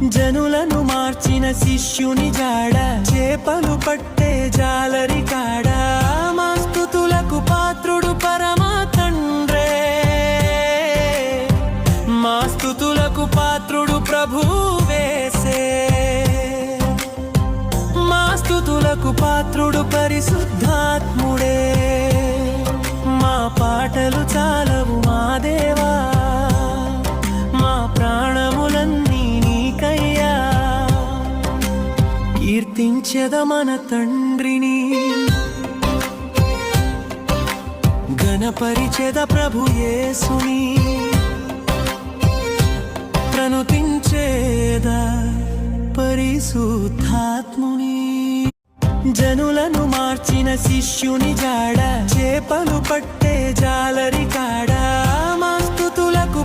జనులను మార్చిన శిష్యుని జాడ, చేపలు పట్టే జాలరి కాడ, మా స్తుతులకు పాత్రుడు పరమా తండ్రే. మా స్తుతులకు పాత్రుడు ప్రభువేసే, మా స్తుతులకు పాత్రుడు పరిశుద్ధాత్ముడే. మా పాటలు చాలవు మా దేవా, మా ప్రాణములన్నీ నీకయ్యా. కీర్తించెద మన తండ్రిని, ఘనపరిచెద ప్రభు యేసుని, ప్రణుతించేద పరిశుద్ధాత్ముని. జనులను మార్చిన శిష్యుని జాడ, చేపలు పట్టే జాలరి కాడ, మా స్తుతులకు